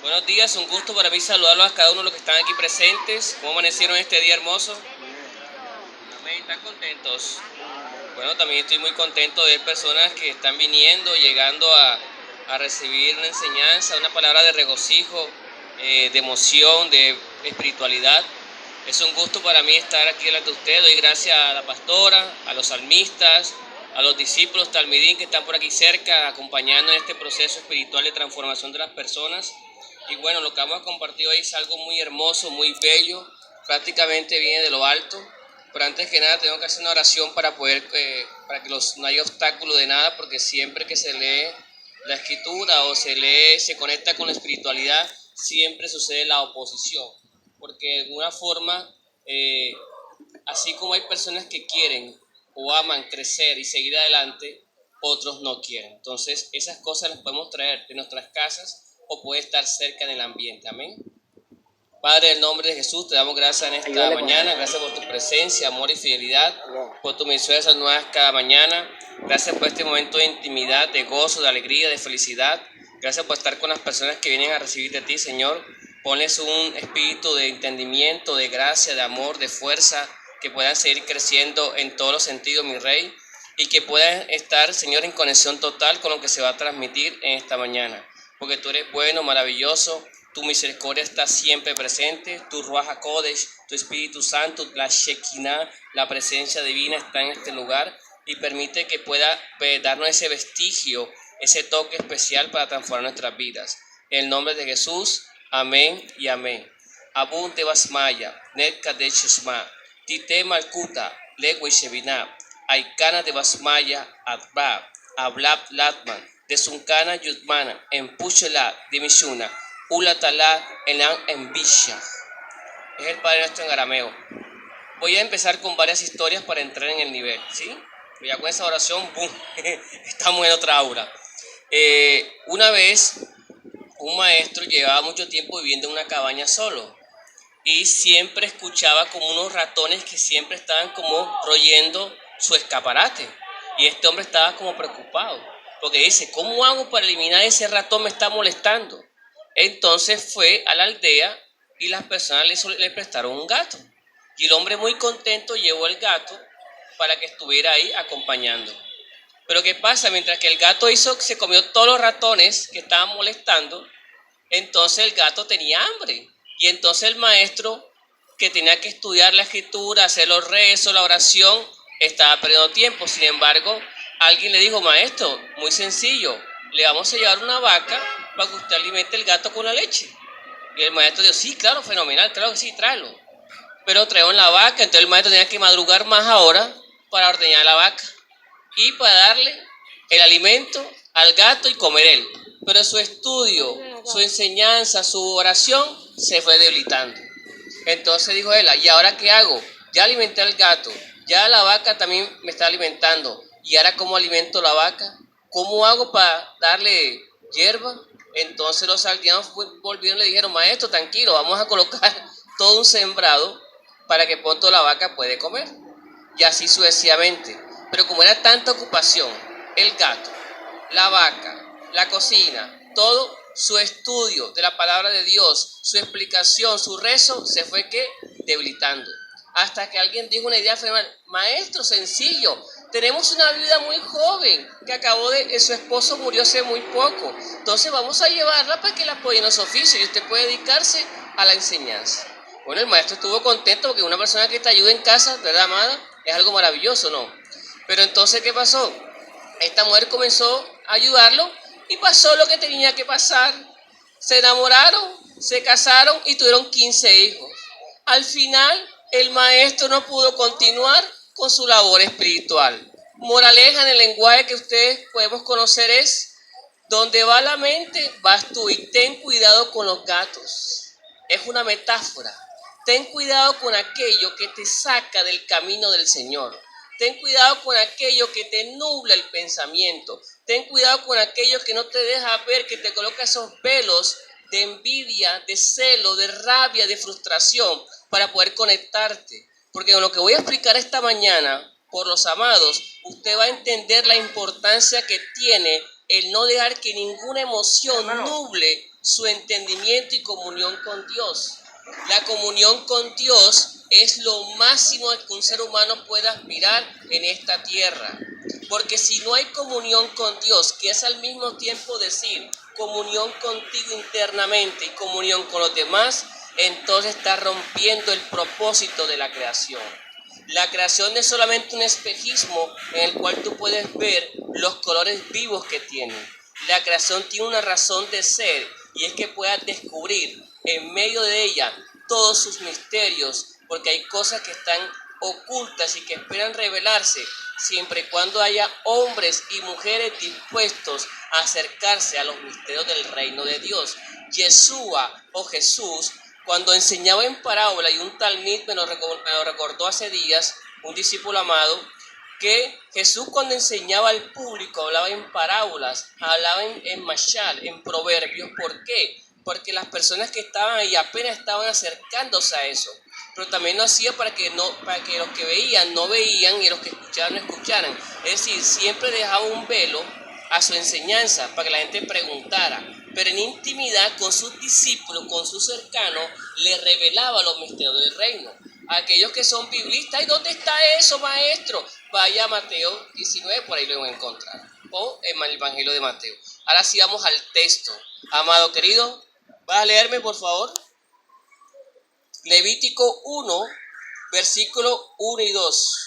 Buenos días, un gusto para mí saludarlos a cada uno de los que están aquí presentes. ¿Cómo amanecieron este día hermoso? Amén, ¿están contentos? Bueno, también estoy muy contento de ver personas que están viniendo, llegando a recibir una enseñanza, una palabra de regocijo, de emoción, de espiritualidad. Es un gusto para mí estar aquí delante de ustedes. Doy gracias a la pastora, a los salmistas, a los discípulos talmidín que están por aquí cerca, acompañando en este proceso espiritual de transformación de las personas. Y bueno, lo que vamos a compartir hoy es algo muy hermoso, muy bello, prácticamente viene de lo alto. Pero antes que nada tengo que hacer una oración para poder, para que no haya obstáculo de nada, porque siempre que se lee la escritura o se conecta con la espiritualidad, siempre sucede la oposición. Porque de alguna forma, así como hay personas que quieren o aman crecer y seguir adelante, otros no quieren. Entonces, esas cosas las podemos traer de nuestras casas o puede estar cerca del ambiente. Amén. Padre, en el nombre de Jesús, te damos gracias en esta mañana. Gracias por tu presencia, amor y fidelidad, por tu misericordia nuevas cada mañana. Gracias por este momento de intimidad, de gozo, de alegría, de felicidad. Gracias por estar con las personas que vienen a recibir de ti, Señor. Ponles un espíritu de entendimiento, de gracia, de amor, de fuerza, que puedan seguir creciendo en todos los sentidos, mi Rey, y que puedan estar, Señor, en conexión total con lo que se va a transmitir en esta mañana. Porque tú eres bueno, maravilloso. Tu misericordia está siempre presente, tu Ruach HaKodesh, tu Espíritu Santo, la Shekinah, la presencia divina está en este lugar y permite que pueda darnos ese vestigio, ese toque especial para transformar nuestras vidas. En el nombre de Jesús, amén y amén. Abun te basmaya, net kadesh shma, tite malkuta, legwe shebina, aikana de basmaya, adba, ablab latman, de sunkana yudmana, empuchela de mishuna. Ulatala Elan Envisha. Es el Padre Nuestro en arameo. Voy a empezar con varias historias para entrar en el nivel, ¿sí? Ya con esa oración, ¡boom! Estamos en otra aura. Una vez, un maestro llevaba mucho tiempo viviendo en una cabaña solo y siempre escuchaba como unos ratones que siempre estaban como royendo su escaparate. Y este hombre estaba como preocupado, porque dice, ¿cómo hago para eliminar ese ratón? Me está molestando. Entonces fue a la aldea y las personas le prestaron un gato. Y el hombre muy contento llevó el gato para que estuviera ahí acompañando. Pero ¿qué pasa? Mientras que el gato se comió todos los ratones que estaban molestando, entonces el gato tenía hambre. Y entonces el maestro, que tenía que estudiar la escritura, hacer los rezos, la oración, estaba perdiendo tiempo. Sin embargo, alguien le dijo, maestro, muy sencillo, le vamos a llevar una vaca para que usted alimente el gato con la leche. Y el maestro dijo, sí, claro, fenomenal, claro que sí, tráelo. Pero trajeron la vaca, entonces el maestro tenía que madrugar más ahora para ordeñar la vaca y para darle el alimento al gato y comer él. Pero su estudio, su enseñanza, su oración se fue debilitando. Entonces dijo él, ¿y ahora qué hago? Ya alimenté al gato, ya la vaca también me está alimentando. ¿Y ahora cómo alimento la vaca? ¿Cómo hago para darle hierba? Entonces los aldeanos volvieron y le dijeron, maestro, tranquilo, vamos a colocar todo un sembrado para que pronto la vaca puede comer. Y así sucesivamente. Pero como era tanta ocupación, el gato, la vaca, la cocina, todo su estudio de la palabra de Dios, su explicación, su rezo, se fue ¿qué? Debilitando. Hasta que alguien dijo una idea fenomenal, maestro, sencillo, tenemos una viuda muy joven que su esposo murió hace muy poco, entonces vamos a llevarla para que la apoye en los oficios y usted puede dedicarse a la enseñanza. Bueno, el maestro estuvo contento porque una persona que te ayuda en casa, ¿verdad, amada? Es algo maravilloso, ¿no? Pero entonces, ¿qué pasó? Esta mujer comenzó a ayudarlo y pasó lo que tenía que pasar. Se enamoraron, se casaron y tuvieron 15 hijos. Al final, el maestro no pudo continuar con su labor espiritual. Moraleja en el lenguaje que ustedes podemos conocer es, donde va la mente, vas tú, y ten cuidado con los gatos. Es una metáfora. Ten cuidado con aquello que te saca del camino del Señor. Ten cuidado con aquello que te nubla el pensamiento. Ten cuidado con aquello que no te deja ver, que te coloca esos velos de envidia, de celo, de rabia, de frustración para poder conectarte. Porque con lo que voy a explicar esta mañana, por los amados, usted va a entender la importancia que tiene el no dejar que ninguna emoción nuble su entendimiento y comunión con Dios. La comunión con Dios es lo máximo que un ser humano pueda aspirar en esta tierra. Porque si no hay comunión con Dios, que es al mismo tiempo decir comunión contigo internamente y comunión con los demás, entonces está rompiendo el propósito de la creación. La creación es solamente un espejismo en el cual tú puedes ver los colores vivos que tiene. La creación tiene una razón de ser y es que puedas descubrir en medio de ella todos sus misterios, porque hay cosas que están ocultas y que esperan revelarse siempre y cuando haya hombres y mujeres dispuestos a acercarse a los misterios del reino de Dios. Yeshua o Jesús, cuando enseñaba en parábola, y un talmid me lo recordó hace días, un discípulo amado, que Jesús cuando enseñaba al público hablaba en parábolas, hablaba en mashal, en proverbios. ¿Por qué? Porque las personas que estaban ahí apenas estaban acercándose a eso. Pero también lo hacía para que los que veían no veían y los que escuchaban no escucharan. Es decir, siempre dejaba un velo a su enseñanza para que la gente preguntara. Pero en intimidad con sus discípulos, con sus cercanos, le revelaba los misterios del reino. Aquellos que son biblistas, ¿y dónde está eso, maestro? Vaya a Mateo 19, por ahí lo van a encontrar. O en el Evangelio de Mateo. Ahora sí vamos al texto. Amado querido, ¿vas a leerme, por favor? Levítico 1, versículo 1 y 2.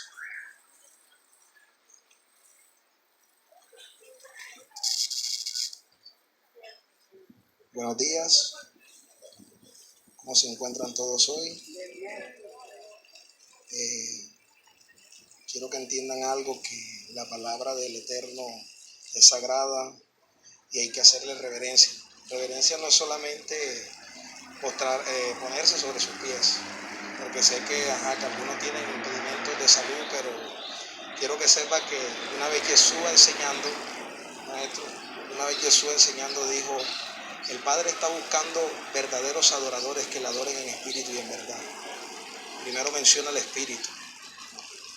Buenos días, ¿cómo se encuentran todos hoy? Quiero que entiendan algo, que la palabra del Eterno es sagrada y hay que hacerle reverencia. Reverencia no es solamente ponerse sobre sus pies, porque sé que algunos tienen impedimentos de salud, pero quiero que sepa que una vez Jesús enseñando, maestro, dijo: el Padre está buscando verdaderos adoradores que le adoren en espíritu y en verdad. Primero menciona el espíritu.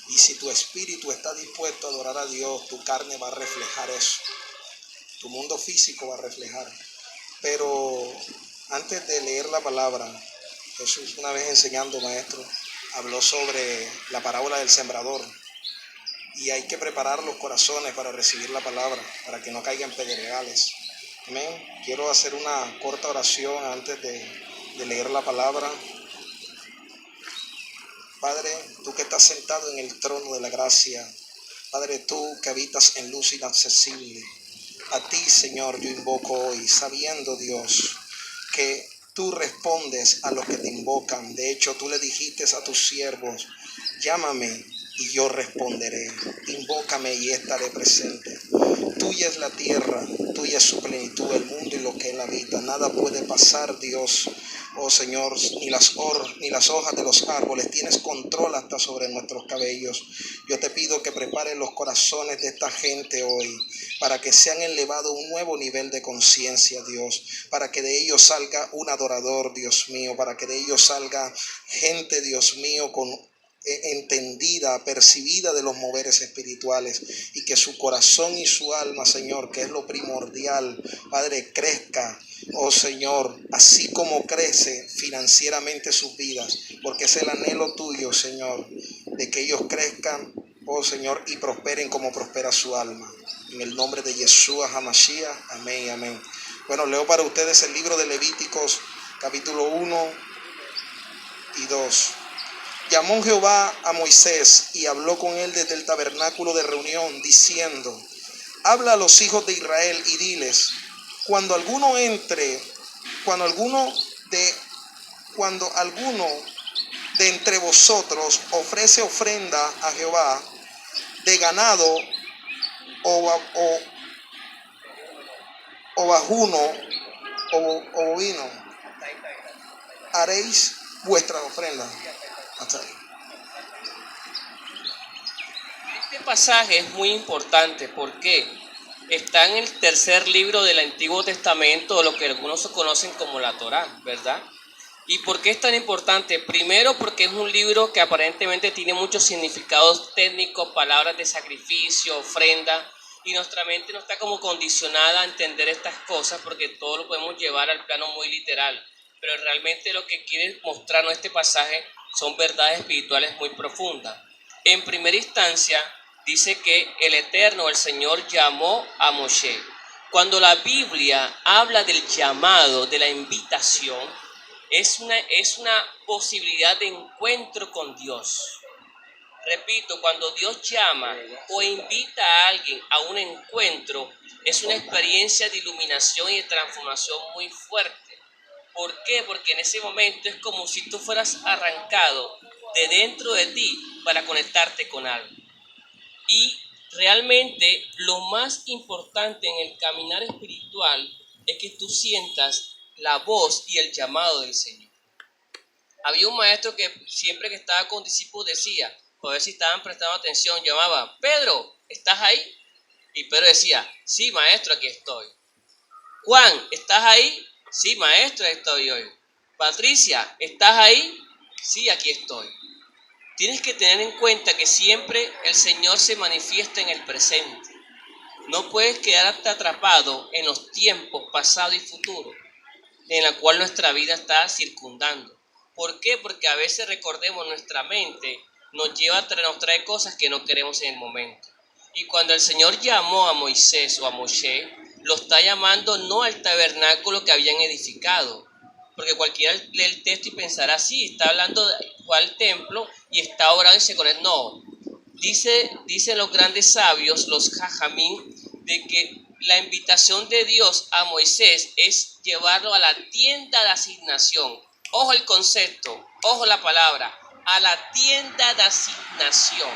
Y si tu espíritu está dispuesto a adorar a Dios, tu carne va a reflejar eso. Tu mundo físico va a reflejar. Pero antes de leer la palabra, Jesús, una vez enseñando, maestro, habló sobre la parábola del sembrador. Y hay que preparar los corazones para recibir la palabra, para que no caigan pedregales. Amén. Quiero hacer una corta oración antes de leer la palabra. Padre, tú que estás sentado en el trono de la gracia, Padre, tú que habitas en luz inaccesible, a ti, Señor, yo invoco hoy, sabiendo, Dios, que tú respondes a los que te invocan. De hecho, tú le dijiste a tus siervos: llámame y yo responderé, invócame y estaré presente. Tuya es la tierra, tuya es su plenitud, el mundo y lo que él habita. Nada puede pasar, Dios, oh Señor, ni las hojas de los árboles. Tienes control hasta sobre nuestros cabellos. Yo te pido que prepares los corazones de esta gente hoy, para que sean elevados a un nuevo nivel de conciencia, Dios, para que de ellos salga un adorador, Dios mío, para que de ellos salga gente, Dios mío, con entendida, percibida de los moveres espirituales, y que su corazón y su alma, Señor, que es lo primordial, Padre, crezca, oh Señor, así como crece financieramente sus vidas, porque es el anhelo tuyo, Señor, de que ellos crezcan, oh Señor, y prosperen como prospera su alma. En el nombre de Yeshua HaMashiach, amén y amén. Bueno, leo para ustedes el libro de Levíticos, capítulo 1 y 2. Llamó Jehová a Moisés y habló con él desde el tabernáculo de reunión, diciendo: habla a los hijos de Israel y diles: cuando alguno de entre vosotros ofrece ofrenda a Jehová de ganado o vajuno o bovino, haréis vuestra ofrenda. Hasta ahí. Este pasaje es muy importante porque está en el tercer libro del Antiguo Testamento, lo que algunos conocen como la Torá, ¿verdad? ¿Y por qué es tan importante? Primero, porque es un libro que aparentemente tiene muchos significados técnicos, palabras de sacrificio, ofrenda, y nuestra mente no está como condicionada a entender estas cosas porque todo lo podemos llevar al plano muy literal. Pero realmente lo que quiere mostrarnos este pasaje son verdades espirituales muy profundas. En primera instancia, dice que el Eterno, el Señor, llamó a Moshe. Cuando la Biblia habla del llamado, de la invitación, es una posibilidad de encuentro con Dios. Repito, cuando Dios llama o invita a alguien a un encuentro, es una experiencia de iluminación y de transformación muy fuerte. ¿Por qué? Porque en ese momento es como si tú fueras arrancado de dentro de ti para conectarte con algo. Y realmente lo más importante en el caminar espiritual es que tú sientas la voz y el llamado del Señor. Había un maestro que siempre que estaba con discípulos decía, para ver si estaban prestando atención, llamaba: Pedro, ¿estás ahí? Y Pedro decía: sí, maestro, aquí estoy. Juan, ¿estás ahí? Sí, maestro, estoy hoy. Patricia, ¿estás ahí? Sí, aquí estoy. Tienes que tener en cuenta que siempre el Señor se manifiesta en el presente. No puedes quedarte atrapado en los tiempos pasado y futuro, en la cual nuestra vida está circundando. ¿Por qué? Porque a veces, recordemos, nuestra mente nos trae cosas que no queremos en el momento. Y cuando el Señor llamó a Moisés o a Moshe, lo está llamando no al tabernáculo que habían edificado, porque cualquiera lee el texto y pensará: sí, está hablando de cuál templo y está orando y se conecta. No, dicen los grandes sabios, los jajamín, de que la invitación de Dios a Moisés es llevarlo a la tienda de asignación. Ojo el concepto, ojo la palabra, a la tienda de asignación.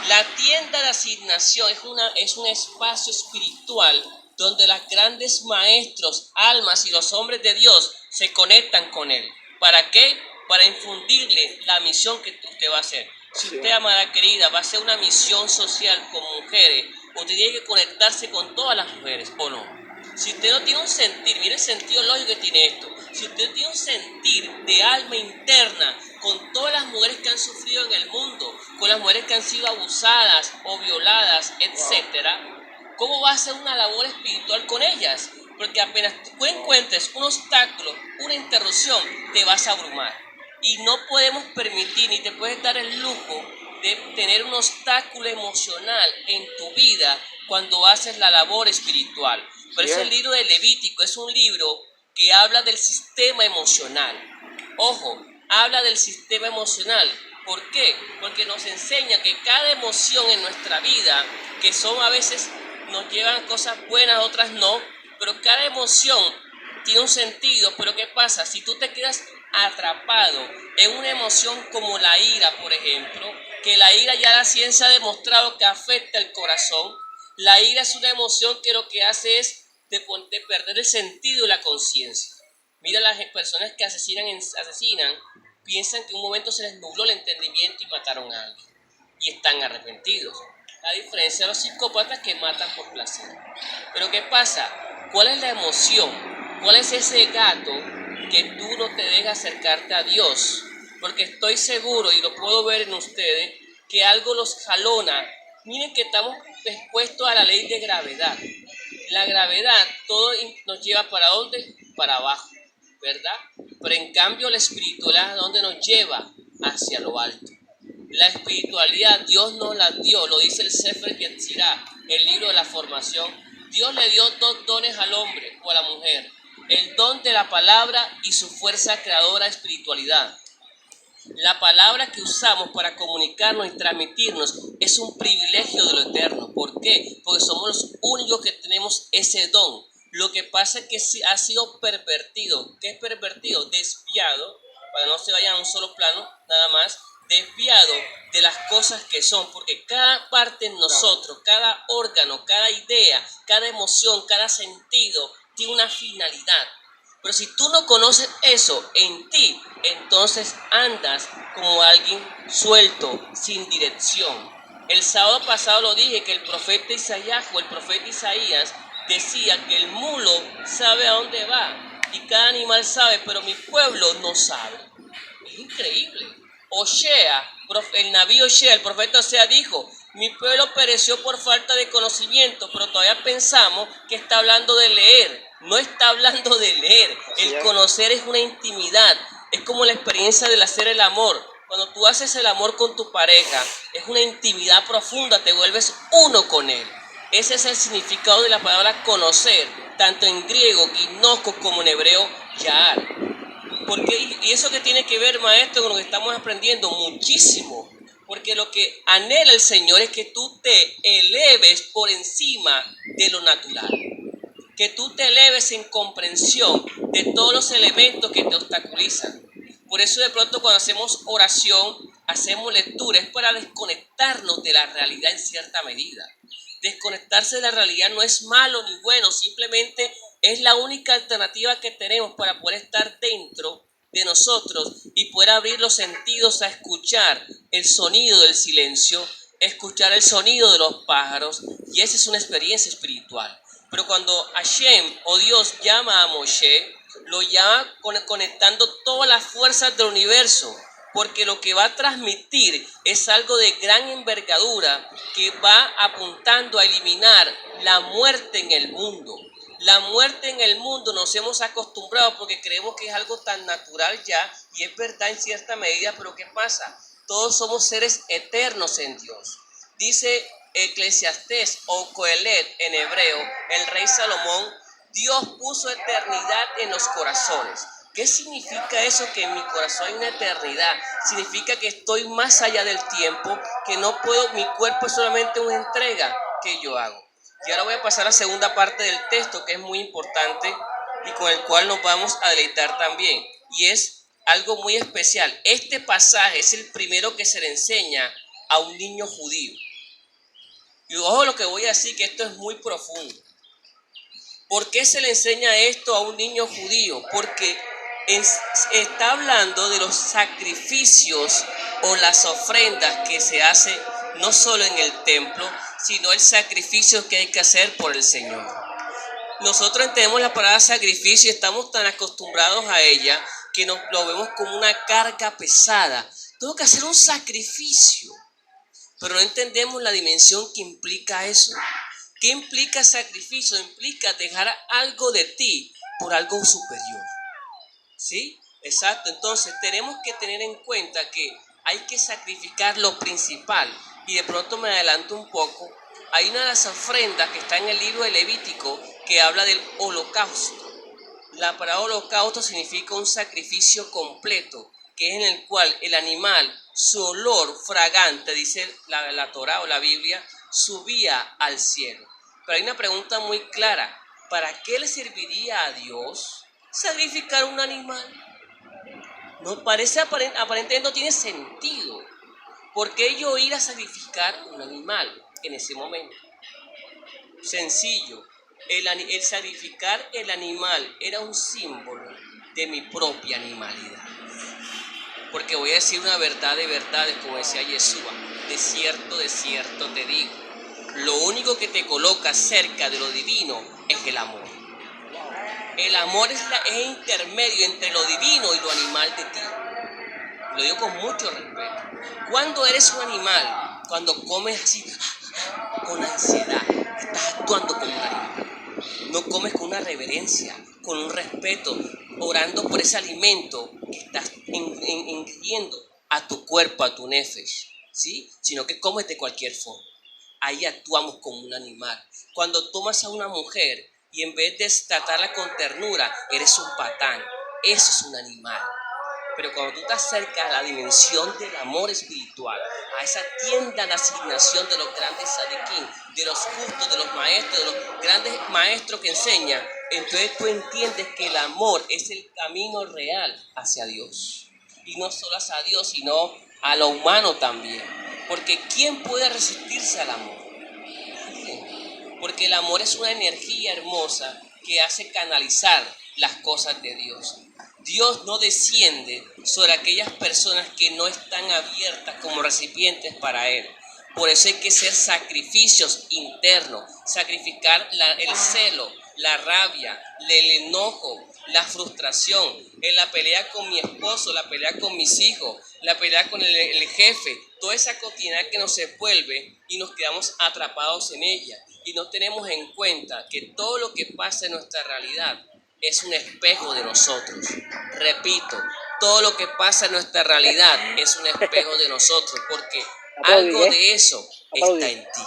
La tienda de asignación es un espacio espiritual donde los grandes maestros, almas y los hombres de Dios se conectan con él. ¿Para qué? Para infundirle la misión que usted va a hacer. Si usted, amada querida, va a hacer una misión social con mujeres, usted tiene que conectarse con todas las mujeres, ¿o no? Si usted no tiene un sentir, mire el sentido lógico que tiene esto. Si usted tiene un sentir de alma interna con todas las mujeres que han sufrido en el mundo, con las mujeres que han sido abusadas o violadas, etcétera, ¿cómo va a hacer una labor espiritual con ellas? Porque apenas tú encuentres un obstáculo, una interrupción, te vas a abrumar. Y no podemos permitir ni te puedes dar el lujo de tener un obstáculo emocional en tu vida cuando haces la labor espiritual. Por eso el libro de Levítico es un libro que habla del sistema emocional. Ojo, habla del sistema emocional. ¿Por qué? Porque nos enseña que cada emoción en nuestra vida, que son a veces nos llevan cosas buenas, otras no, pero cada emoción tiene un sentido. Pero ¿qué pasa? Si tú te quedas atrapado en una emoción como la ira, por ejemplo, que la ira ya la ciencia ha demostrado que afecta el corazón. La ira es una emoción que lo que hace es de perder el sentido y la conciencia. Mira, las personas que asesinan, piensan que un momento se les nubló el entendimiento y mataron a alguien. Y están arrepentidos. A diferencia de los psicópatas que matan por placer. Pero ¿qué pasa? ¿Cuál es la emoción? ¿Cuál es ese gato que tú no te dejas acercarte a Dios? Porque estoy seguro, y lo puedo ver en ustedes, que algo los jalona. Miren que estamos expuestos a la ley de gravedad. La gravedad, todo nos lleva ¿para dónde? Para abajo, ¿verdad? Pero en cambio la espiritualidad, ¿a dónde nos lleva? Hacia lo alto. La espiritualidad Dios nos la dio, lo dice el Sefer Yetzirah, el libro de la formación. Dios le dio dos dones al hombre o a la mujer: el don de la palabra y su fuerza creadora espiritualidad. La palabra que usamos para comunicarnos y transmitirnos es un privilegio de lo eterno. ¿Por qué? Porque somos los únicos que tenemos ese don. Lo que pasa es que ha sido pervertido. ¿Qué es pervertido? Desviado, para no se vayan a un solo plano, nada más, desviado de las cosas que son, porque cada parte en nosotros, cada órgano, cada idea, cada emoción, cada sentido tiene una finalidad. Pero si tú no conoces eso en ti, entonces andas como alguien suelto, sin dirección. El sábado pasado lo dije, que el profeta Isaías decía que el mulo sabe a dónde va y cada animal sabe, pero mi pueblo no sabe. Es increíble. El profeta Osea dijo mi pueblo pereció por falta de conocimiento, pero todavía pensamos que está hablando de leer. No está hablando de leer. El conocer es una intimidad. Es como la experiencia del hacer el amor. Cuando tú haces el amor con tu pareja, es una intimidad profunda, te vuelves uno con él. Ese es el significado de la palabra conocer, tanto en griego, ginosko, como en hebreo, ya'ar. ¿Y eso qué tiene que ver, maestro, con lo que estamos aprendiendo? Muchísimo. Porque lo que anhela el Señor es que tú te eleves por encima de lo natural. Que tú te eleves en comprensión de todos los elementos que te obstaculizan. Por eso de pronto cuando hacemos oración, hacemos lectura, es para desconectarnos de la realidad en cierta medida. Desconectarse de la realidad no es malo ni bueno, simplemente es la única alternativa que tenemos para poder estar dentro de nosotros y poder abrir los sentidos a escuchar el sonido del silencio, escuchar el sonido de los pájaros, y esa es una experiencia espiritual. Pero cuando Hashem o Dios llama a Moshe, lo llama conectando todas las fuerzas del universo, porque lo que va a transmitir es algo de gran envergadura que va apuntando a eliminar la muerte en el mundo. La muerte en el mundo nos hemos acostumbrado porque creemos que es algo tan natural ya, y es verdad en cierta medida, pero ¿qué pasa? Todos somos seres eternos en Dios. Dice Eclesiastés o Coelet en hebreo, el rey Salomón, Dios puso eternidad en los corazones. ¿Qué significa eso? Que en mi corazón hay una eternidad. Significa que estoy más allá del tiempo, que no puedo, mi cuerpo es solamente una entrega que yo hago. Y ahora voy a pasar a la segunda parte del texto, que es muy importante y con el cual nos vamos a deleitar también. Y es algo muy especial. Este pasaje es el primero que se le enseña a un niño judío. Y ojo lo que voy a decir, que esto es muy profundo. ¿Por qué se le enseña esto a un niño judío? Porque está hablando de los sacrificios o las ofrendas que se hacen no solo en el templo, sino el sacrificio que hay que hacer por el Señor. Nosotros entendemos la palabra sacrificio y estamos tan acostumbrados a ella que lo vemos como una carga pesada. Tengo que hacer un sacrificio, pero no entendemos la dimensión que implica eso. ¿Qué implica sacrificio? Implica dejar algo de ti por algo superior. ¿Sí? Exacto. Entonces tenemos que tener en cuenta que hay que sacrificar lo principal. Y de pronto me adelanto un poco. Hay una de las ofrendas que está en el libro de Levítico que habla del holocausto. La palabra holocausto significa un sacrificio completo, que es en el cual el animal, su olor fragante, dice la Torá o la Biblia, subía al cielo. Pero hay una pregunta muy clara. ¿Para qué le serviría a Dios sacrificar un animal? No parece, aparentemente no tiene sentido. ¿Por qué yo ir a sacrificar un animal en ese momento? Sencillo. El sacrificar el animal era un símbolo de mi propia animalidad. Porque voy a decir una verdad de verdades, como decía Yeshua. De cierto te digo. Lo único que te coloca cerca de lo divino es el amor. El amor es intermedio entre lo divino y lo animal de ti. Lo digo con mucho respeto. ¿Cuándo eres un animal? Cuando comes así, con ansiedad. Estás actuando como un animal. No comes con una reverencia, con un respeto, orando por ese alimento que estás ingiriendo a tu cuerpo, a tu nefesh, ¿sí? Sino que comes de cualquier forma. Ahí actuamos como un animal. Cuando tomas a una mujer y en vez de tratarla con ternura, eres un patán. Eso es un animal. Pero cuando tú te acercas a la dimensión del amor espiritual, a esa tienda de asignación de los grandes sadiquín, de los justos, de los maestros, de los grandes maestros que enseñan, entonces tú entiendes que el amor es el camino real hacia Dios. Y no solo hacia Dios, sino a lo humano también. Porque ¿quién puede resistirse al amor? Nadie. Porque el amor es una energía hermosa que hace canalizar las cosas de Dios. Dios no desciende sobre aquellas personas que no están abiertas como recipientes para Él. Por eso hay que hacer sacrificios internos, sacrificar el celo, la rabia, el enojo, la frustración, en la pelea con mi esposo, la pelea con mis hijos, la pelea con el jefe, toda esa cotidianidad que nos envuelve y nos quedamos atrapados en ella y no tenemos en cuenta que todo lo que pasa en nuestra realidad es un espejo de nosotros. Repito, todo lo que pasa en nuestra realidad es un espejo de nosotros porque algo de eso está en ti.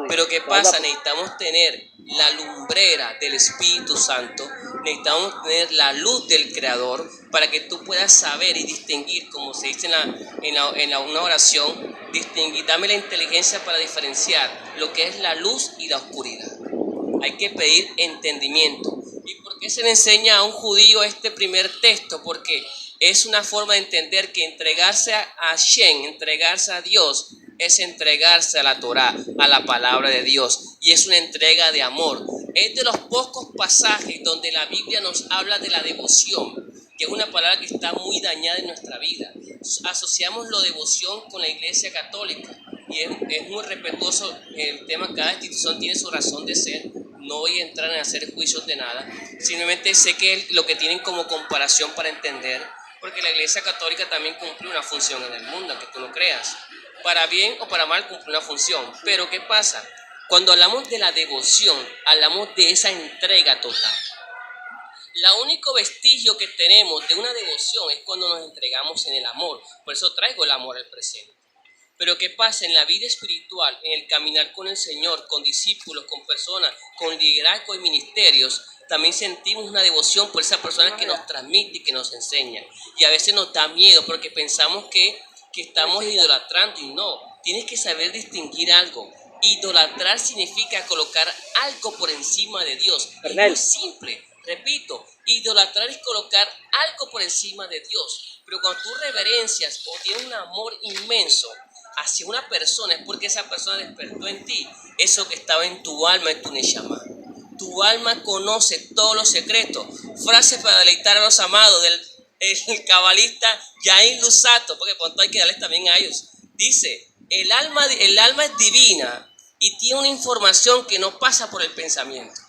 Pero ¿qué pasa? Necesitamos tener la lumbrera del Espíritu Santo, necesitamos tener la luz del Creador para que tú puedas saber y distinguir, como se dice en una oración, distinguir, dame la inteligencia para diferenciar lo que es la luz y la oscuridad. Hay que pedir entendimiento. ¿Y por qué se le enseña a un judío este primer texto? Porque es una forma de entender que entregarse a Hashem, entregarse a Dios, es entregarse a la Torá, a la palabra de Dios, y es una entrega de amor. Es de los pocos pasajes donde la Biblia nos habla de la devoción, que es una palabra que está muy dañada en nuestra vida. Asociamos la devoción con la Iglesia Católica, y es muy respetuoso el tema. Cada institución tiene su razón de ser. No voy a entrar en hacer juicios de nada, simplemente sé que lo que tienen como comparación para entender, porque la Iglesia Católica también cumple una función en el mundo, aunque tú no creas. Para bien o para mal cumple una función. Pero ¿qué pasa? Cuando hablamos de la devoción, hablamos de esa entrega total. El único vestigio que tenemos de una devoción es cuando nos entregamos en el amor. Por eso traigo el amor al presente. Pero ¿qué pasa? En la vida espiritual, en el caminar con el Señor, con discípulos, con personas, con liderazgo y ministerios, también sentimos una devoción por esa persona que nos transmite y que nos enseña. Y a veces nos da miedo porque pensamos que estamos idolatrando, y no. Tienes que saber distinguir algo. Idolatrar significa colocar algo por encima de Dios. Es muy simple. Repito, idolatrar es colocar algo por encima de Dios. Pero cuando tú reverencias o tienes un amor inmenso hacia una persona, es porque esa persona despertó en ti eso que estaba en tu alma, en tu neshama. Tu alma conoce todos los secretos. Frase para deleitar a los amados del el cabalista Yain Lusato, porque pronto hay que darles también a ellos. Dice, el alma es divina y tiene una información que no pasa por el pensamiento.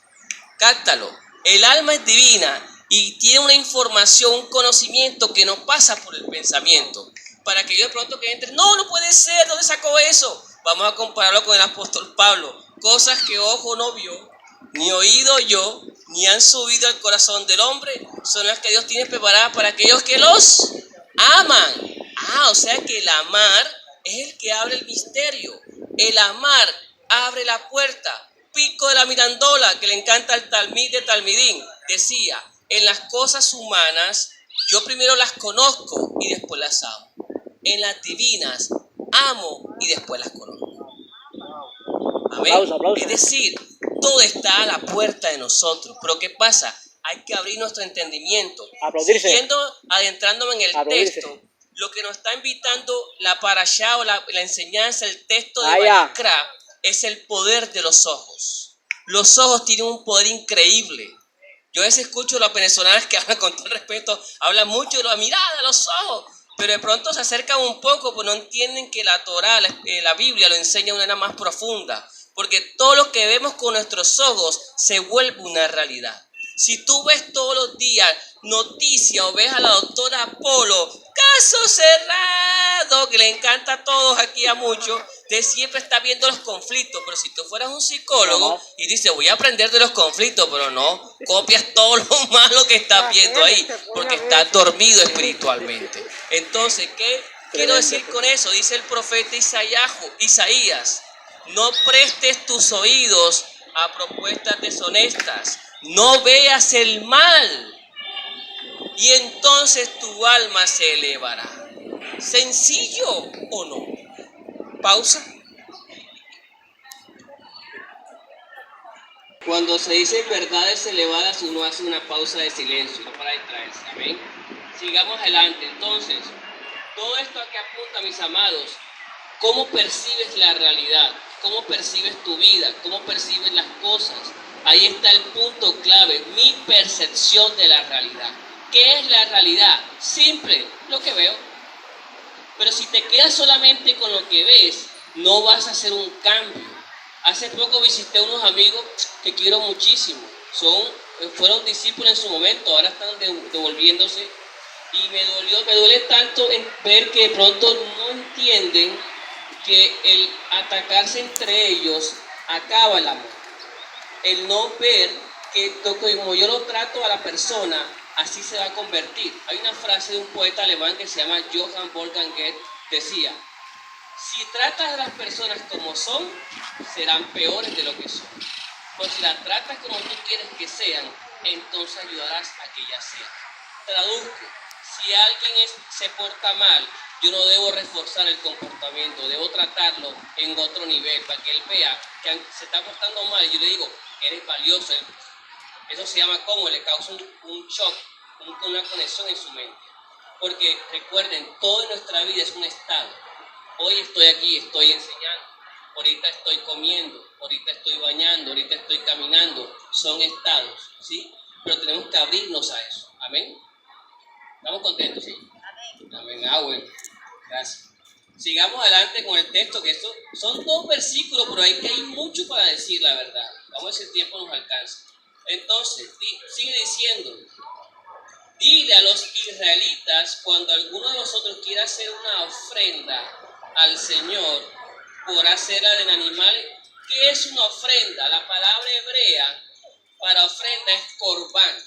Cáptalo. El alma es divina y tiene una información, un conocimiento que no pasa por el pensamiento. Para que yo de pronto que entre, no puede ser, ¿dónde sacó eso? Vamos a compararlo con el apóstol Pablo. Cosas que ojo no vio, ni oído oyó, ni han subido al corazón del hombre, son las que Dios tiene preparadas para aquellos que los aman. O sea que el amar es el que abre el misterio. El amar abre la puerta. Pico de la Mirandola, que le encanta el Talmid de Talmidín, decía, en las cosas humanas yo primero las conozco y después las amo. En las divinas amo y después las conozco. Amén. Aplauso. Es decir, todo está a la puerta de nosotros. Pero ¿qué pasa? Hay que abrir nuestro entendimiento. Siguiendo, adentrándome en el texto, lo que nos está invitando la parashá o la enseñanza, el texto de Vayikra, es el poder de los ojos. Los ojos tienen un poder increíble. Yo a veces escucho a los venezolanos que hablan con todo respeto, hablan mucho de la mirada, los ojos, pero de pronto se acercan un poco, pues no entienden que la Torá, la Biblia lo enseña de una manera más profunda. Porque todo lo que vemos con nuestros ojos se vuelve una realidad. Si tú ves todos los días noticias o ves a la doctora Polo, caso cerrado, que le encanta a todos aquí a muchos, te siempre está viendo los conflictos. Pero si tú fueras un psicólogo y dices, voy a aprender de los conflictos, pero no, copias todo lo malo que estás viendo ahí, porque estás dormido espiritualmente. Entonces, ¿qué quiero decir con eso? Dice el profeta Isaías, no prestes tus oídos a propuestas deshonestas, no veas el mal, y entonces tu alma se elevará. ¿Sencillo o no? Pausa. Cuando se dicen verdades elevadas, uno hace una pausa de silencio, no para distraerse. Amén. Sigamos adelante. Entonces, todo esto a que apunta, mis amados, ¿cómo percibes la realidad? ¿Cómo percibes tu vida? ¿Cómo percibes las cosas? Ahí está el punto clave, mi percepción de la realidad. ¿Qué es la realidad? Simple, lo que veo. Pero si te quedas solamente con lo que ves, no vas a hacer un cambio. Hace poco visité unos amigos que quiero muchísimo. Fueron discípulos en su momento, ahora están devolviéndose. Y me duele tanto ver que de pronto no entienden que el atacarse entre ellos acaba el amor. El no ver que como yo lo trato a la persona, así se va a convertir. Hay una frase de un poeta alemán que se llama Johann Wolfgang Goethe, decía: si tratas a las personas como son, serán peores de lo que son. Pero si las tratas como tú quieres que sean, entonces ayudarás a que ellas sean. Traduzco: si alguien se porta mal, yo no debo reforzar el comportamiento, debo tratarlo en otro nivel para que él vea que se está portando mal. Y yo le digo: eres valioso. Eso se llama como le causa un shock, una conexión en su mente. Porque recuerden, toda nuestra vida es un estado. Hoy estoy aquí, estoy enseñando, ahorita estoy comiendo, ahorita estoy bañando, ahorita estoy caminando. Son estados, ¿sí? Pero tenemos que abrirnos a eso. ¿Amén? ¿Estamos contentos? Sí. Amén. Bueno. Gracias. Sigamos adelante con el texto, que esto son 2 versículos, pero hay mucho para decir, la verdad. Vamos a ver si el tiempo nos alcanza. Entonces, sigue diciendo: dile a los israelitas, cuando alguno de vosotros quiera hacer una ofrenda al Señor por hacerla de animales. ¿Qué es una ofrenda? La palabra hebrea para ofrenda es corbán.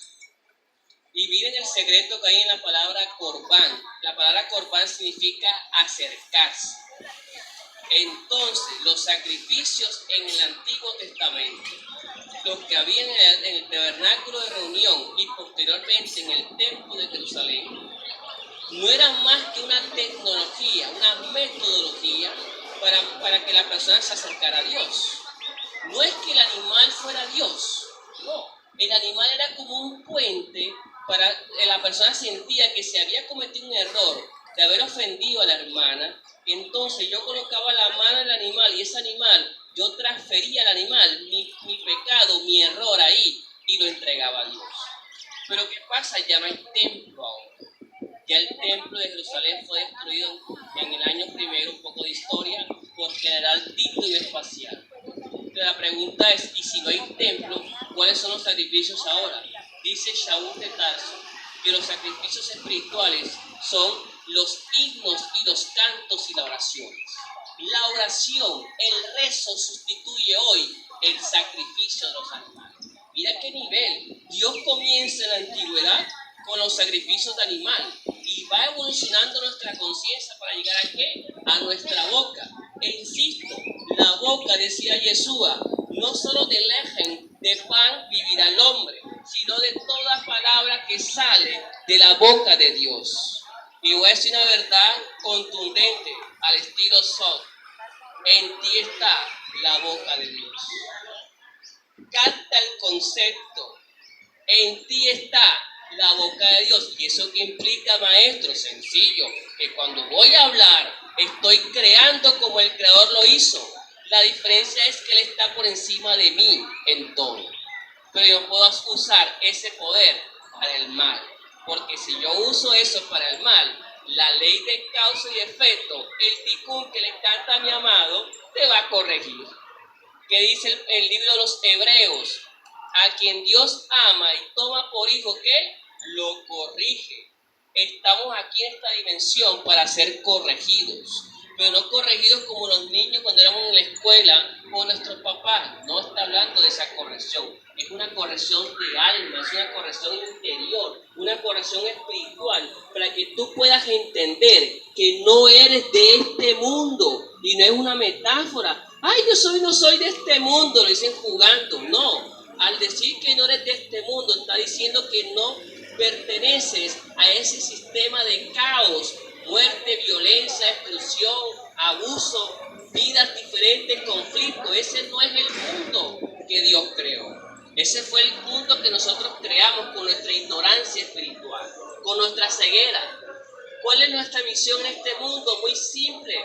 Y miren el secreto que hay en la palabra corbán. La palabra corbán significa acercarse. Entonces, los sacrificios en el Antiguo Testamento, los que habían en el tabernáculo de reunión y posteriormente en el templo de Jerusalén, no eran más que una tecnología, una metodología para que la persona se acercara a Dios. No es que el animal fuera Dios, no. El animal era como un puente para que la persona sentía que se había cometido un error de haber ofendido a la hermana. Entonces yo colocaba la mano en el animal y ese animal, yo transfería al animal mi pecado, mi error ahí y lo entregaba a Dios. Pero ¿qué pasa? Ya no hay templo ahora. Ya el templo de Jerusalén fue destruido en el año primero, un poco de historia, por general Tito y Vespasiano. La pregunta es: ¿y si no hay templo, cuáles son los sacrificios ahora? Dice Shaul de Tarso que los sacrificios espirituales son los himnos y los cantos y las oraciones. La oración, el rezo, sustituye hoy el sacrificio de los animales. Mira qué nivel. Dios comienza en la antigüedad con los sacrificios de animal y va evolucionando nuestra conciencia para llegar a ¿qué? A nuestra boca. E insisto, la boca, decía Yeshua, no solo de lejen, de pan vivirá el hombre, sino de toda palabra que sale de la boca de Dios. Y voy a decir una verdad contundente al estilo Sod: en ti está la boca de Dios. Capta el concepto: en ti está la boca de Dios. ¿Y eso qué implica, maestro? Sencillo, que cuando voy a hablar estoy creando como el Creador lo hizo. La diferencia es que Él está por encima de mí en todo. Pero yo puedo usar ese poder para el mal. Porque si yo uso eso para el mal, la ley de causa y efecto, el ticún que le encanta a mi amado, te va a corregir. ¿Qué dice el libro de los Hebreos? A quien Dios ama y toma por hijo, ¿qué? Lo corrige. Estamos aquí en esta dimensión para ser corregidos, pero no corregidos como los niños cuando éramos en la escuela con nuestros papás. No está hablando de esa corrección. Es una corrección de alma, es una corrección interior, una corrección espiritual, para que tú puedas entender que no eres de este mundo y no es una metáfora. Ay, no soy de este mundo, lo dicen jugando. No, al decir que no eres de este mundo, está diciendo que no perteneces a ese sistema de caos, muerte, violencia, expulsión, abuso, vidas diferentes, conflictos. Ese no es el mundo que Dios creó. Ese fue el mundo que nosotros creamos con nuestra ignorancia espiritual, con nuestra ceguera. ¿Cuál es nuestra misión en este mundo? Muy simple.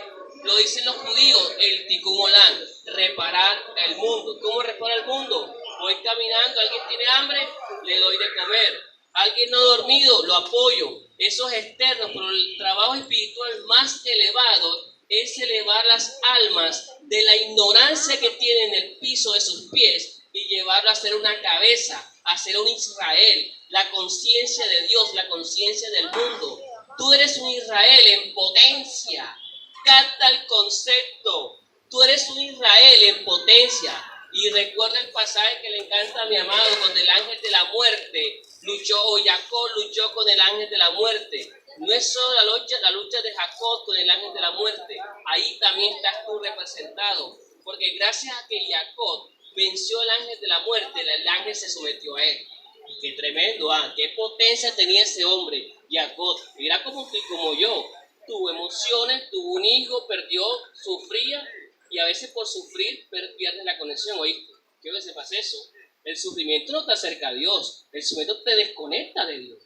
Lo dicen los judíos, el tikkun olam, reparar el mundo. ¿Cómo repara el mundo? Voy caminando, alguien tiene hambre, le doy de comer. Alguien no ha dormido, lo apoyo. Eso es externo, pero el trabajo espiritual más elevado es elevar las almas de la ignorancia que tienen en el piso de sus pies y llevarlo a ser una cabeza, a ser un Israel, la conciencia de Dios, la conciencia del mundo. Tú eres un Israel en potencia. Capta el concepto. Tú eres un Israel en potencia. Y recuerda el pasaje que le encanta a mi amado, donde el ángel de la muerte luchó, o Jacob luchó con el ángel de la muerte. No es solo la lucha de Jacob con el ángel de la muerte. Ahí también estás tú representado. Porque gracias a que Jacob venció al ángel de la muerte, el ángel se sometió a él. Y qué tremendo, qué potencia tenía ese hombre, Jacob. Mira como yo, tuvo emociones, tuvo un hijo, perdió, sufría, y a veces por sufrir pierdes la conexión. ¿Oíste? Quiero que sepas eso. El sufrimiento no te acerca a Dios, el sufrimiento te desconecta de Dios.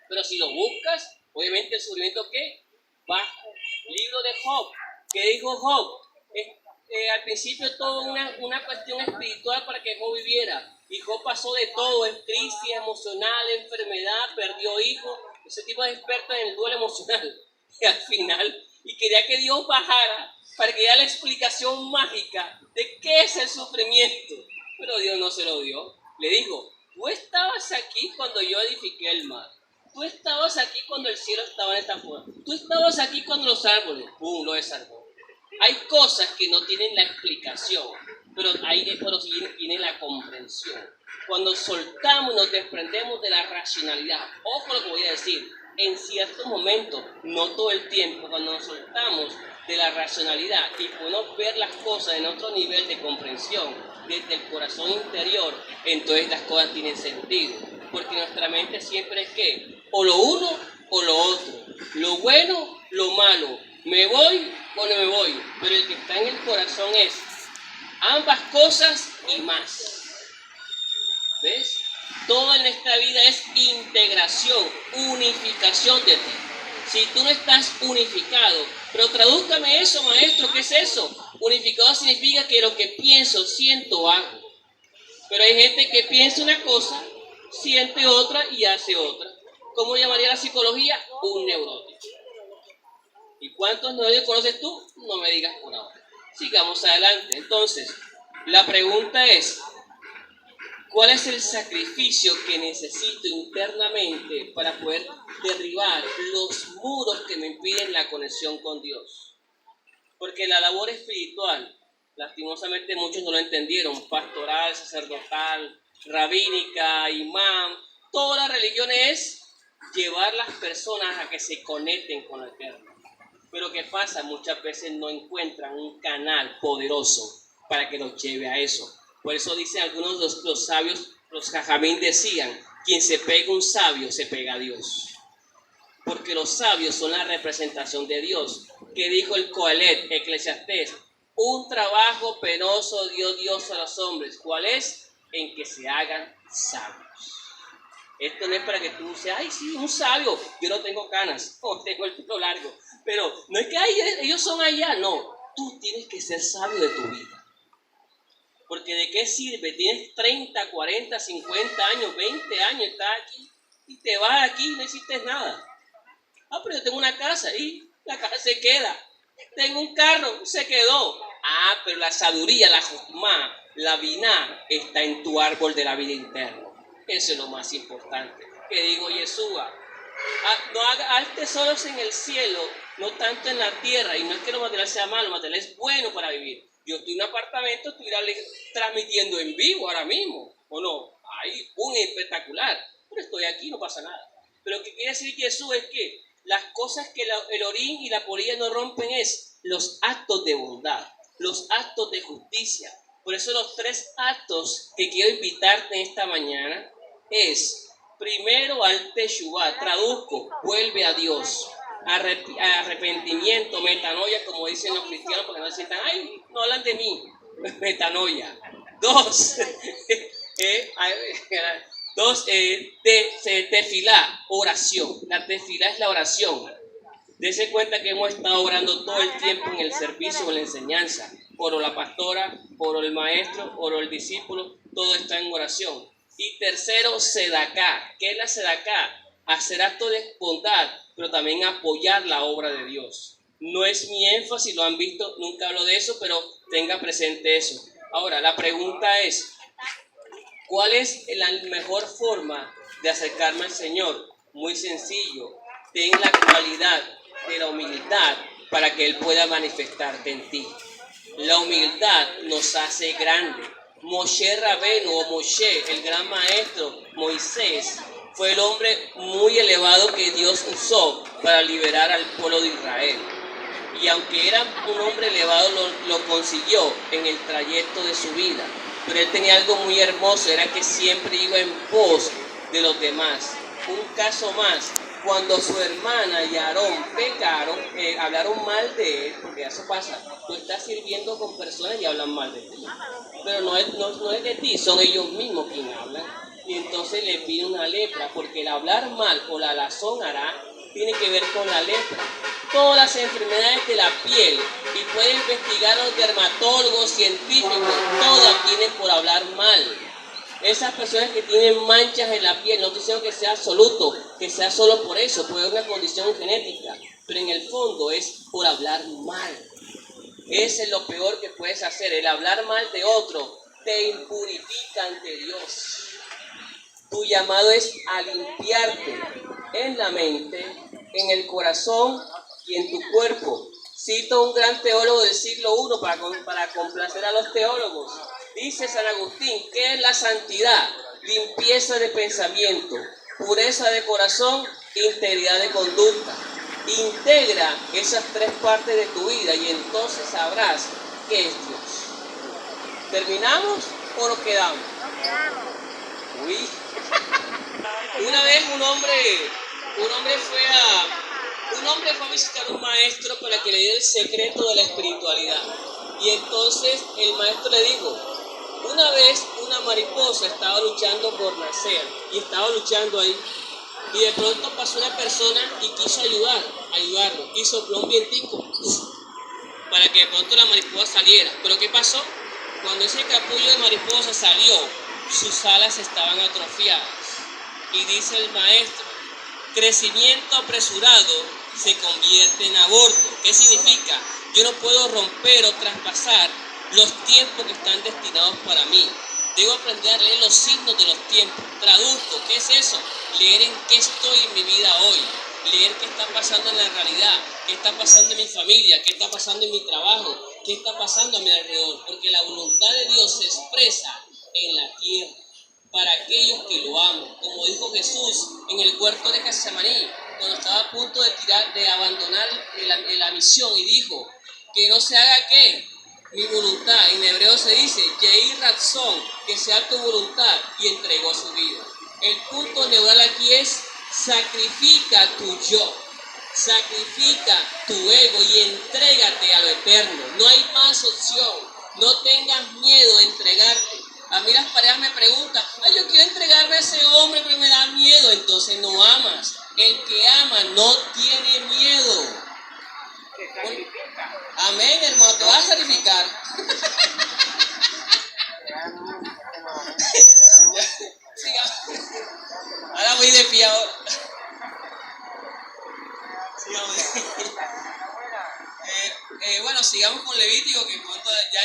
Pero si lo buscas, obviamente el sufrimiento, ¿qué? Bajo. Libro de Job. ¿Qué dijo Job? Al principio todo una cuestión espiritual para que Job viviera. Y Job pasó de todo, en crisis emocional, enfermedad, perdió hijos. Ese tipo de experto en el duelo emocional. Y al final, y quería que Dios bajara para que diera la explicación mágica de qué es el sufrimiento. Pero Dios no se lo dio. Le dijo, tú estabas aquí cuando yo edifiqué el mar. Tú estabas aquí cuando el cielo estaba en esta forma. Tú estabas aquí cuando los árboles, ¡pum!, lo desarmó. Hay cosas que no tienen la explicación, pero sí tienen la comprensión. Cuando soltamos, nos desprendemos de la racionalidad. Ojo lo que voy a decir. En ciertos momentos, no todo el tiempo, cuando nos soltamos de la racionalidad y podemos ver las cosas en otro nivel de comprensión, desde el corazón interior, entonces las cosas tienen sentido. Porque nuestra mente siempre es que o lo uno o lo otro, lo bueno, lo malo, me voy o no me voy, pero el que está en el corazón es ambas cosas y más. ¿Ves? Todo en esta vida es integración, unificación de ti. Si tú no estás unificado, pero tradúzcame eso, maestro, ¿qué es eso? Unificado significa que lo que pienso, siento, hago. Pero hay gente que piensa una cosa, siente otra y hace otra. ¿Cómo llamaría la psicología? Un neurótico. ¿Y cuántos neuróticos conoces tú? No me digas por ahora. Sigamos adelante. Entonces, la pregunta es, ¿cuál es el sacrificio que necesito internamente para poder derribar los muros que me impiden la conexión con Dios? Porque la labor espiritual, lastimosamente muchos no lo entendieron, pastoral, sacerdotal, rabínica, imán, toda la religión es llevar las personas a que se conecten con el Eterno. Pero ¿qué pasa? Muchas veces no encuentran un canal poderoso para que los lleve a eso. Por eso dicen algunos de los sabios, los jajamín decían, quien se pega un sabio se pega a Dios. Porque los sabios son la representación de Dios. Que dijo el Coelet, Eclesiastés, un trabajo penoso dio Dios a los hombres. ¿Cuál es? En que se hagan sabios. Esto no es para que tú seas, ay, sí, un sabio, yo no tengo canas, o tengo el pelo largo. Pero no es que ellos son allá, no. Tú tienes que ser sabio de tu vida. Porque ¿de qué sirve? Tienes 30, 40, 50 años, 20 años, estás aquí y te vas aquí y no hiciste nada. Pero yo tengo una casa y la casa se queda. Tengo un carro, se quedó. Pero la sabiduría, la jokmá, la biná está en tu árbol de la vida interna. Eso es lo más importante. Que digo, Yeshua, no haz tesoros en el cielo, no tanto en la tierra. Y no es que lo material sea malo, lo material es bueno para vivir. Yo estoy en un apartamento, estuviera transmitiendo en vivo ahora mismo, ¿o no? Ahí, espectacular. Pero estoy aquí, no pasa nada. Pero lo que quiere decir Jesús es que las cosas que el orín y la polilla no rompen es los actos de bondad, los actos de justicia. Por eso los 3 actos que quiero invitarte en esta mañana es, primero, al Teshuvah, traduzco, vuelve a Dios, arrepentimiento, metanoia, como dicen los cristianos, porque no se sientan, ay, no hablan de mí, metanoia. 2, tefilá, oración. La tefilá es la oración. Dese cuenta que hemos estado orando todo el tiempo en el servicio, en la enseñanza. Oro la pastora, oro el maestro, oro el discípulo, todo está en oración. Y tercero, sedaká. ¿Qué es la sedaká? Hacer actos de bondad, pero también apoyar la obra de Dios. No es mi énfasis, lo han visto, nunca hablo de eso, pero tenga presente eso. Ahora, la pregunta es, ¿Cuál es la mejor forma de acercarme al Señor? Muy sencillo. Ten la cualidad de la humildad para que Él pueda manifestarte en ti. La humildad nos hace grandes. Moshe Rabenu o Moshe, el gran maestro Moisés, fue el hombre muy elevado que Dios usó para liberar al pueblo de Israel. Y aunque era un hombre elevado, lo consiguió en el trayecto de su vida. Pero él tenía algo muy hermoso, era que siempre iba en pos de los demás. Un caso más, cuando su hermana y Aarón pecaron, hablaron mal de él, porque eso pasa, tú estás sirviendo con personas y hablan mal de ti. Pero no es de ti, son ellos mismos quienes hablan. Y entonces le pide una lepra, porque el hablar mal o la lazón hará tiene que ver con la lepra. Todas las enfermedades de la piel, y pueden investigar los dermatólogos, científicos, todas tienen por hablar mal. Esas personas que tienen manchas en la piel, no estoy diciendo que sea absoluto, que sea solo por eso, puede ser una condición genética, pero en el fondo es por hablar mal. Ese es lo peor que puedes hacer, el hablar mal de otro te impurifica ante Dios. Tu llamado es a limpiarte en la mente, en el corazón y en tu cuerpo. Cito un gran teólogo del siglo I para complacer a los teólogos. Dice San Agustín, ¿qué es la santidad? Limpieza de pensamiento, pureza de corazón, integridad de conducta. Integra esas tres partes de tu vida y entonces sabrás qué es Dios. ¿Terminamos o nos quedamos? Uy. Una vez un hombre fue a visitar a un maestro para que le diera el secreto de la espiritualidad. Y entonces el maestro le dijo, una vez una mariposa estaba luchando por nacer y estaba luchando ahí. Y de pronto pasó una persona y quiso ayudarlo. Y sopló un vientico para que de pronto la mariposa saliera. Pero ¿qué pasó? Cuando ese capullo de mariposa salió, sus alas estaban atrofiadas. Y dice el maestro, crecimiento apresurado se convierte en aborto. ¿Qué significa? Yo no puedo romper o traspasar los tiempos que están destinados para mí. Debo aprender a leer los signos de los tiempos. Traduzco, ¿qué es eso? Leer en qué estoy en mi vida hoy. Leer qué está pasando en la realidad, qué está pasando en mi familia, qué está pasando en mi trabajo, qué está pasando a mi alrededor. Porque la voluntad de Dios se expresa en la tierra para aquellos que lo aman. Como dijo Jesús en el huerto de Getsemaní, cuando estaba a punto de abandonar la misión, y dijo, que no se haga ¿qué? Mi voluntad. En hebreo se dice, Yehi Ratzon, que sea tu voluntad, y entregó su vida. El punto neural aquí es, sacrifica tu yo, sacrifica tu ego y entrégate a lo eterno. No hay más opción, no tengas miedo de entregarte. A mí las parejas me preguntan, yo quiero entregarme a ese hombre, pero me da miedo. Entonces no amas. El que ama no tiene miedo. Amén, hermano, te vas a sacrificar. Ahora voy de pie ahora. Bueno, sigamos con Levítico, que pronto ya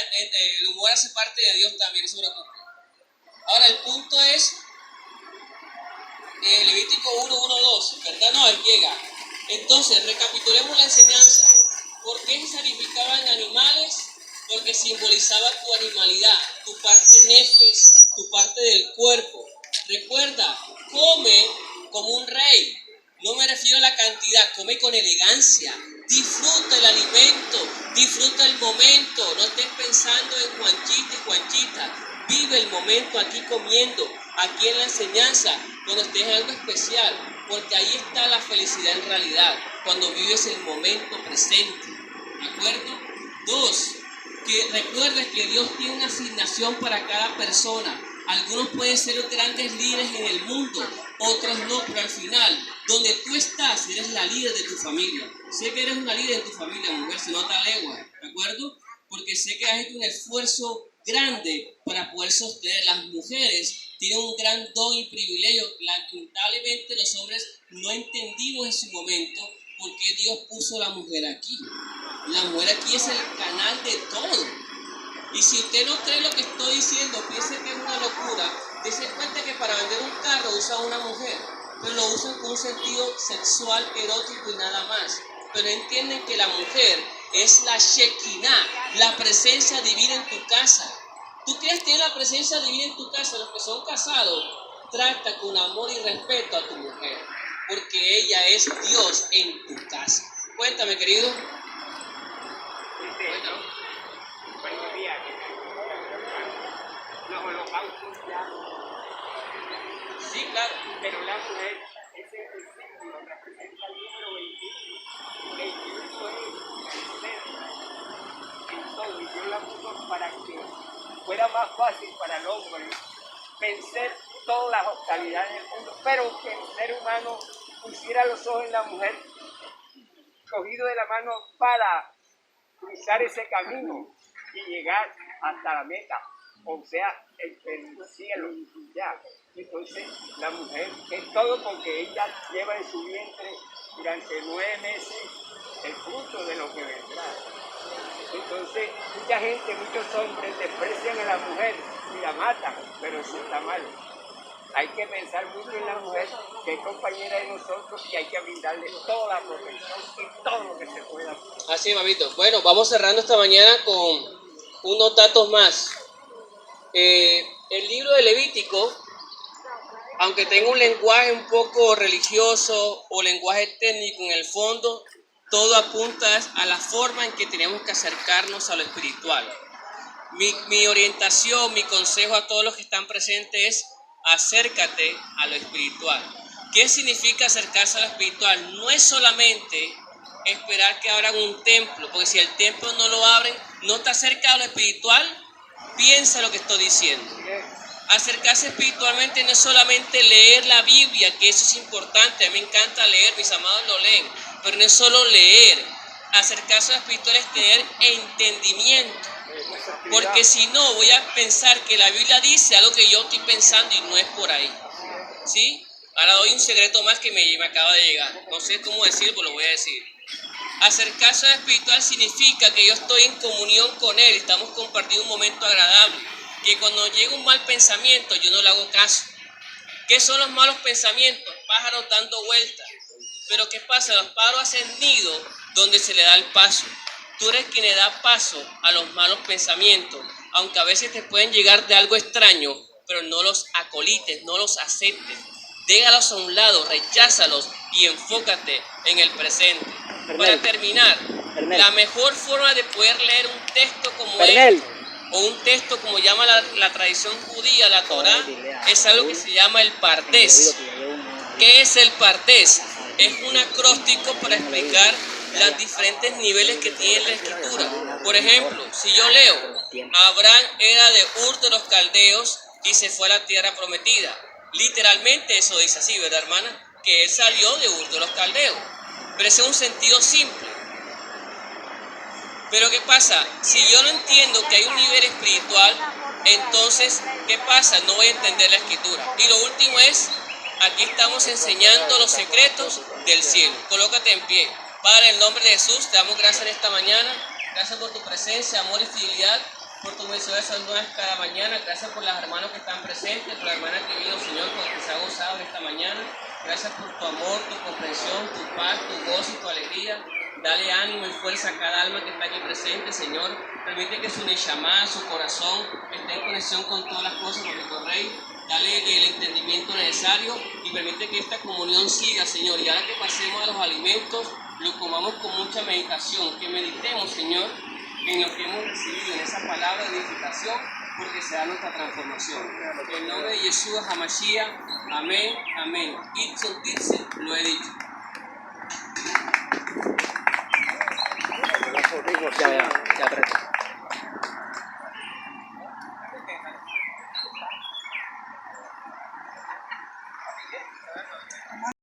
el humor hace parte de Dios también, no se preocupe. Ahora el punto es Levítico 1:1-2, ¿verdad? No, él llega. Entonces, recapitulemos la enseñanza. ¿Por qué se sacrificaban animales? Porque simbolizaba tu animalidad, tu parte nefes, tu parte del cuerpo. Recuerda, come como un rey. No me refiero a la cantidad, come con elegancia. Disfruta el alimento, disfruta el momento. No estés pensando en Juanchita y Juanchita. Vive el momento aquí comiendo, aquí en la enseñanza, cuando estés en algo especial. Porque ahí está la felicidad en realidad, cuando vives el momento presente. ¿De acuerdo? 2. Que recuerdes que Dios tiene una asignación para cada persona. Algunos pueden ser grandes líderes en el mundo, otros no, pero al final, donde tú estás, eres la líder de tu familia. Sé que eres una líder en tu familia, mujer, se nota a legua, ¿de acuerdo? Porque sé que has hecho un esfuerzo grande para poder sostener. Las mujeres tienen un gran don y privilegio. Lamentablemente los hombres no entendimos en su momento por qué Dios puso a la mujer aquí. La mujer aquí es el canal de todo. Y si usted no cree lo que estoy diciendo, piense que es una locura, dice usa una mujer, pero lo usan con un sentido sexual, erótico y nada más. Pero entienden que la mujer es la Shekinah, la presencia divina en tu casa. ¿Tú quieres tener la presencia divina en tu casa? Los que son casados, trata con amor y respeto a tu mujer, porque ella es Dios en tu casa. Cuéntame, querido. Cuéntame. Los holocaustos ya, Sí, claro. pero la mujer, ese es el símbolo, representa el número 21. 21 es el ser en todo, y Dios la puso para que fuera más fácil para el hombre vencer todas las hostilidades del mundo, pero que el ser humano pusiera los ojos en la mujer, cogido de la mano para cruzar ese camino y llegar hasta la meta, o sea, el cielo, ya. Entonces, la mujer es todo porque ella lleva en su vientre durante 9 meses el fruto de lo que vendrá. Entonces, mucha gente, muchos hombres desprecian a la mujer y la matan, pero eso está mal. Hay que pensar mucho en la mujer, que es compañera de nosotros, y hay que brindarle toda la protección y todo lo que se pueda. Así es, mamito. Bueno, vamos cerrando esta mañana con unos datos más. El libro de Levítico, aunque tenga un lenguaje un poco religioso o lenguaje técnico en el fondo, todo apunta a la forma en que tenemos que acercarnos a lo espiritual. Mi orientación, mi consejo a todos los que están presentes es: acércate a lo espiritual. ¿Qué significa acercarse a lo espiritual? No es solamente esperar que abran un templo, porque si el templo no lo abren, no te acercas a lo espiritual. Piensa lo que estoy diciendo. Acercarse espiritualmente no es solamente leer la Biblia, que eso es importante. A mí me encanta leer, mis amados lo leen, pero no es solo leer. Acercarse a lo espiritual es tener entendimiento. Porque si no, voy a pensar que la Biblia dice algo que yo estoy pensando y no es por ahí. ¿Sí? Ahora doy un secreto más que me acaba de llegar. No sé cómo decirlo, pero lo voy a decir. Acercarse al espiritual significa que yo estoy en comunión con Él, estamos compartiendo un momento agradable. Que cuando llega un mal pensamiento, yo no le hago caso. ¿Qué son los malos pensamientos? Pájaros dando vueltas. Pero ¿qué pasa? Los pájaros hacen nido donde se le da el paso. Tú eres quien le da paso a los malos pensamientos, aunque a veces te pueden llegar de algo extraño, pero no los acolites, no los aceptes. Déjalos a un lado, recházalos y enfócate en el presente. Para terminar, la mejor forma de poder leer un texto como este, o un texto como llama la tradición judía, la Torá, es algo que se llama el Pardes. ¿Qué es el Pardes? Es un acróstico para explicar los diferentes niveles que tiene la escritura. Por ejemplo, si yo leo, Abraham era de Ur de los Caldeos y se fue a la tierra prometida. Literalmente eso dice así, ¿verdad, hermana? Que él salió de Ur de los Caldeos. Pero ese es un sentido simple. Pero ¿qué pasa? Si yo no entiendo que hay un nivel espiritual, entonces, ¿qué pasa? No voy a entender la escritura. Y lo último es, aquí estamos enseñando los secretos del cielo. Colócate en pie. Padre, en el nombre de Jesús, te damos gracias en esta mañana. Gracias por tu presencia, amor y fidelidad, por tu misericordia nuevas cada mañana. Gracias por las hermanas que están presentes, por la hermana que vino, Señor, porque se ha gozado en esta mañana. Gracias por tu amor, tu comprensión, tu paz, tu gozo y tu alegría. Dale ánimo y fuerza a cada alma que está aquí presente, Señor. Permite que su neshama, su corazón, esté en conexión con todas las cosas, papito Rey. Dale el entendimiento necesario y permite que esta comunión siga, Señor. Y ahora que pasemos a los alimentos, lo comamos con mucha meditación. Que meditemos, Señor, en lo que hemos recibido, en esa palabra de edificación, porque será nuestra transformación. En el nombre de Yeshua HaMashiach, amén, amén. Itzon Tirse, lo he dicho. Ya,